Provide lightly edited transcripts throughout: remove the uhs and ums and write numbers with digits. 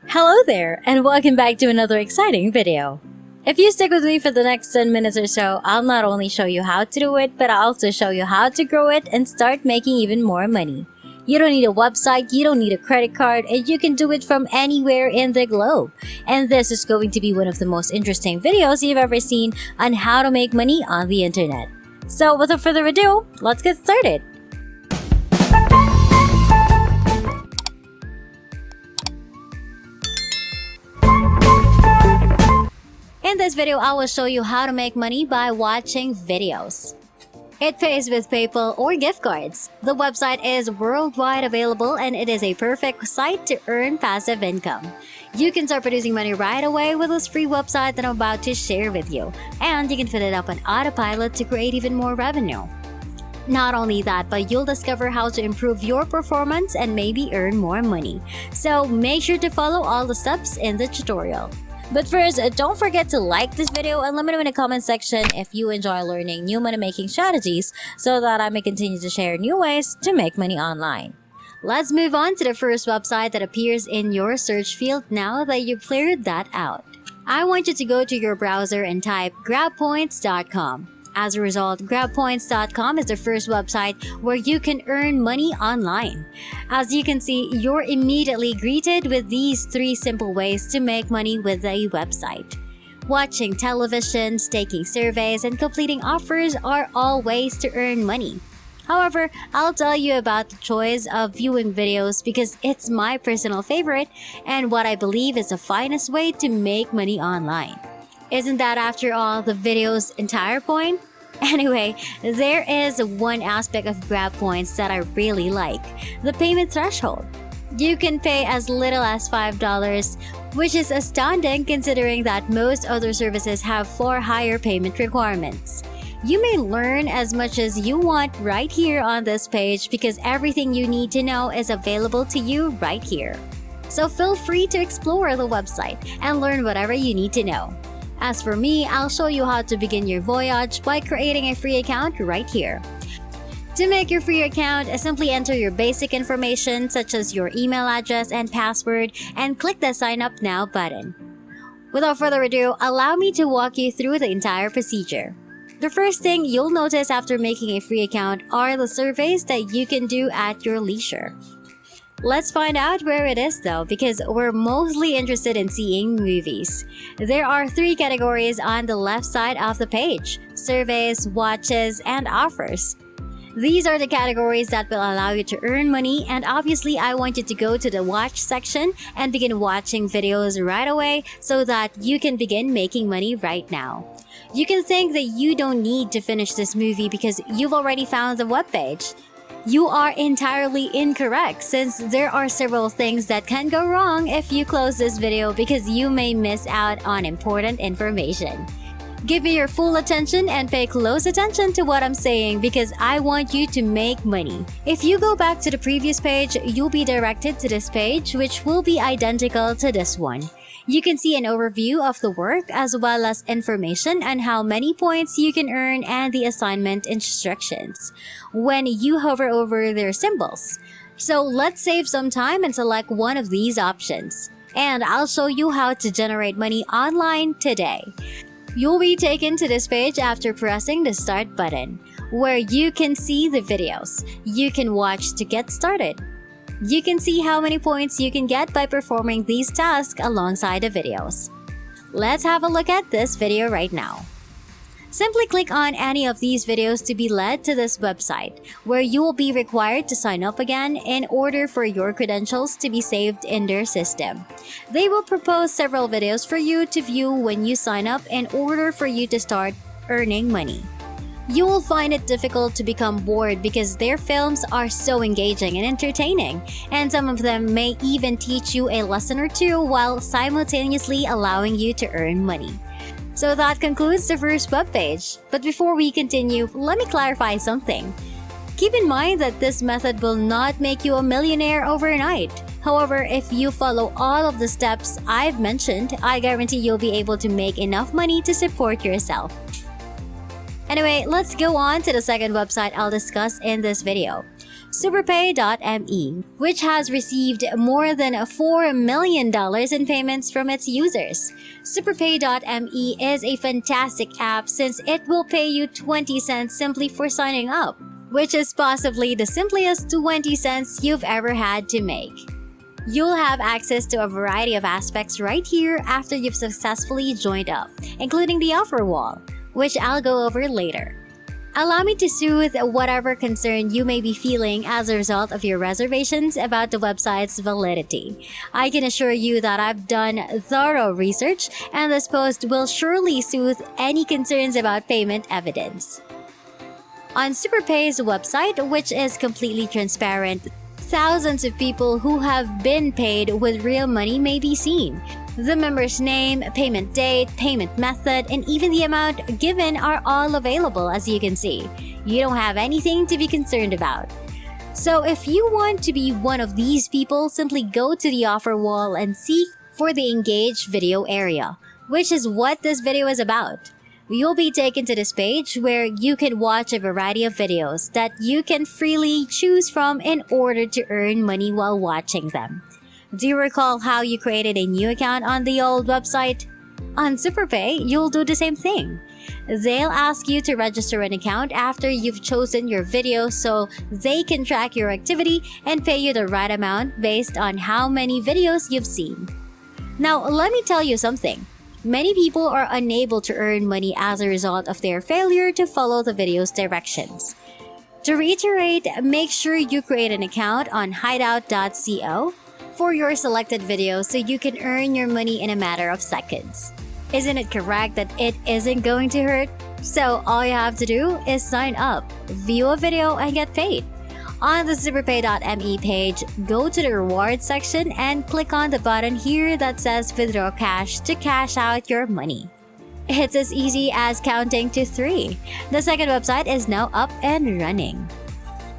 Hello there, and welcome back to another exciting video. If you stick with me for the next 10 minutes or so, I'll not only show you how to do it, but I'll also show you how to grow it and start making even more money. You don't need a website, you don't need a credit card, and you can do it from anywhere in the globe. And this is going to be one of the most interesting videos you've ever seen on how to make money on the internet. So without further ado, let's get started. In this video, I will show you how to make money by watching videos. It pays with PayPal or gift cards. The website is worldwide available and it is a perfect site to earn passive income. You can start producing money right away with this free website that I'm about to share with you. And you can fit it up on autopilot to create even more revenue. Not only that, but you'll discover how to improve your performance and maybe earn more money. So make sure to follow all the steps in the tutorial. But first, don't forget to like this video and let me know in the comment section if you enjoy learning new money making strategies so that I may continue to share new ways to make money online. Let's move on to the first website that appears in your search field now that you've cleared that out. I want you to go to your browser and type grabpoints.com. As a result, grabpoints.com is the first website where you can earn money online. As you can see, you're immediately greeted with these 3 simple ways to make money with a website. Watching television, taking surveys, and completing offers are all ways to earn money. However, I'll tell you about the choice of viewing videos because it's my personal favorite and what I believe is the finest way to make money online. Isn't that, after all, the video's entire point? Anyway, there is one aspect of Grab Points that I really like: the payment threshold. You can pay as little as $5, which is astounding considering that most other services have far higher payment requirements. You may learn as much as you want right here on this page because everything you need to know is available to you right here. So feel free to explore the website and learn whatever you need to know. As for me, I'll show you how to begin your voyage by creating a free account right here. To make your free account, simply enter your basic information such as your email address and password and click the Sign Up Now button. Without further ado, allow me to walk you through the entire procedure. The first thing you'll notice after making a free account are the surveys that you can do at your leisure. Let's find out where it is though, because we're mostly interested in seeing movies. There are 3 categories on the left side of the page: surveys, watches, and offers. These are the categories that will allow you to earn money, and obviously I want you to go to the watch section and begin watching videos right away so that you can begin making money right now. You can think that you don't need to finish this movie because you've already found the webpage. You are entirely incorrect, since there are several things that can go wrong if you close this video because you may miss out on important information. Give me your full attention and pay close attention to what I'm saying because I want you to make money. If you go back to the previous page, you'll be directed to this page, which will be identical to this one. You can see an overview of the work as well as information on how many points you can earn and the assignment instructions when you hover over their symbols. So let's save some time and select one of these options. And I'll show you how to generate money online today. You'll be taken to this page after pressing the Start button, where you can see the videos you can watch to get started. You can see how many points you can get by performing these tasks alongside the videos. Let's have a look at this video right now. Simply click on any of these videos to be led to this website, where you will be required to sign up again in order for your credentials to be saved in their system. They will propose several videos for you to view when you sign up in order for you to start earning money. You will find it difficult to become bored because their films are so engaging and entertaining, and some of them may even teach you a lesson or two while simultaneously allowing you to earn money. So that concludes the first webpage. But before we continue, let me clarify something. Keep in mind that this method will not make you a millionaire overnight. However, if you follow all of the steps I've mentioned, I guarantee you'll be able to make enough money to support yourself. Anyway, let's go on to the second website I'll discuss in this video. Superpay.me, which has received more than $4 million in payments from its users. Superpay.me is a fantastic app since it will pay you 20 cents simply for signing up, which is possibly the simplest 20 cents you've ever had to make. You'll have access to a variety of aspects right here after you've successfully joined up, including the offer wall, which I'll go over later. Allow me to soothe whatever concern you may be feeling as a result of your reservations about the website's validity. I can assure you that I've done thorough research, and this post will surely soothe any concerns about payment evidence. On Superpay's website, which is completely transparent, thousands of people who have been paid with real money may be seen. The member's name, payment date, payment method, and even the amount given are all available, as you can see. You don't have anything to be concerned about. So if you want to be one of these people, simply go to the offer wall and seek for the engaged video area, which is what this video is about. You'll be taken to this page where you can watch a variety of videos that you can freely choose from in order to earn money while watching them. Do you recall how you created a new account on the old website? On Superpay, you'll do the same thing. They'll ask you to register an account after you've chosen your video so they can track your activity and pay you the right amount based on how many videos you've seen. Now, let me tell you something. Many people are unable to earn money as a result of their failure to follow the video's directions. To reiterate, make sure you create an account on hideout.co for your selected video so you can earn your money in a matter of seconds. Isn't it correct that it isn't going to hurt? So all you have to do is sign up, view a video, and get paid. On the Superpay.me page, go to the rewards section and click on the button here that says withdraw cash to cash out your money. It's as easy as counting to 3. The second website is now up and running.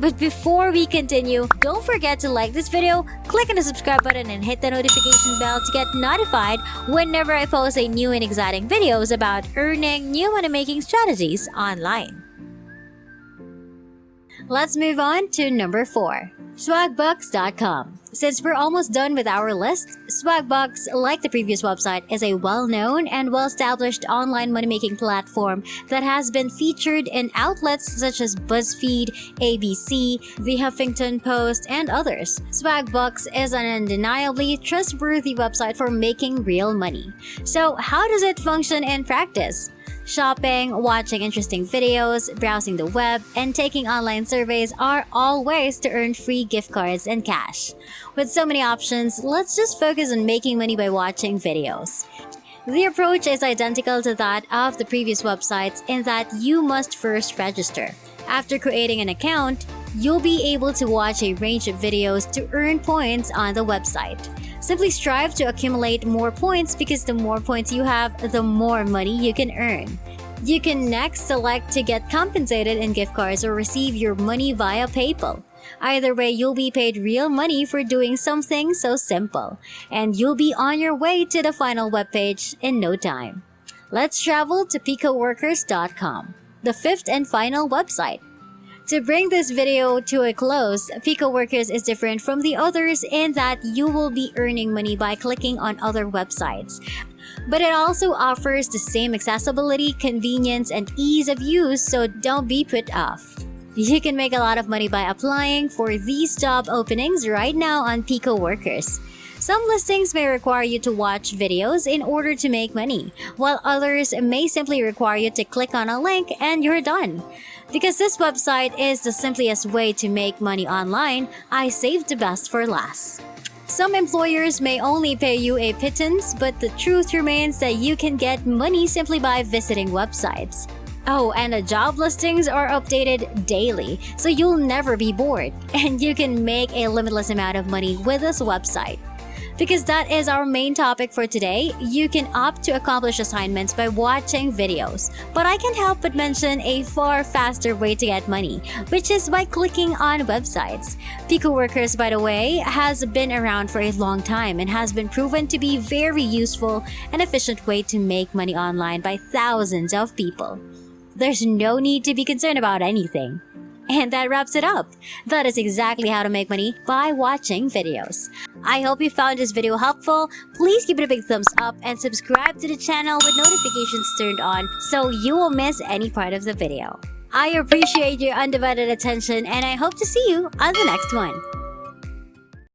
But before we continue, don't forget to like this video, click on the subscribe button, and hit the notification bell to get notified whenever I post a new and exciting videos about earning new money-making strategies online. Let's move on to number 4. Swagbucks.com. Since we're almost done with our list, Swagbucks, like the previous website, is a well-known and well-established online money-making platform that has been featured in outlets such as BuzzFeed, ABC, The Huffington Post, and others. Swagbucks is an undeniably trustworthy website for making real money. So how does it function in practice? Shopping, watching interesting videos, browsing the web, and taking online surveys are all ways to earn free gift cards and cash. With so many options, let's just focus on making money by watching videos. The approach is identical to that of the previous websites in that you must first register. After creating an account, you'll be able to watch a range of videos to earn points on the website. Simply strive to accumulate more points because the more points you have, the more money you can earn. You can next select to get compensated in gift cards or receive your money via PayPal. Either way, you'll be paid real money for doing something so simple, and you'll be on your way to the final webpage in no time. Let's travel to picoworkers.com, the fifth and final website. To bring this video to a close, Pico Workers is different from the others in that you will be earning money by clicking on other websites. But it also offers the same accessibility, convenience, and ease of use, so don't be put off. You can make a lot of money by applying for these job openings right now on Pico Workers. Some listings may require you to watch videos in order to make money, while others may simply require you to click on a link and you're done. Because this website is the simplest way to make money online, I saved the best for last. Some employers may only pay you a pittance, but the truth remains that you can get money simply by visiting websites. Oh, and the job listings are updated daily, so you'll never be bored, and you can make a limitless amount of money with this website. Because that is our main topic for today, you can opt to accomplish assignments by watching videos. But I can't help but mention a far faster way to get money, which is by clicking on websites. Pico Workers, by the way, has been around for a long time and has been proven to be very useful and efficient way to make money online by thousands of people. There's no need to be concerned about anything. And that wraps it up. That is exactly how to make money by watching videos. I hope you found this video helpful. Please give it a big thumbs up and subscribe to the channel with notifications turned on so you won't miss any part of the video. I appreciate your undivided attention and I hope to see you on the next one.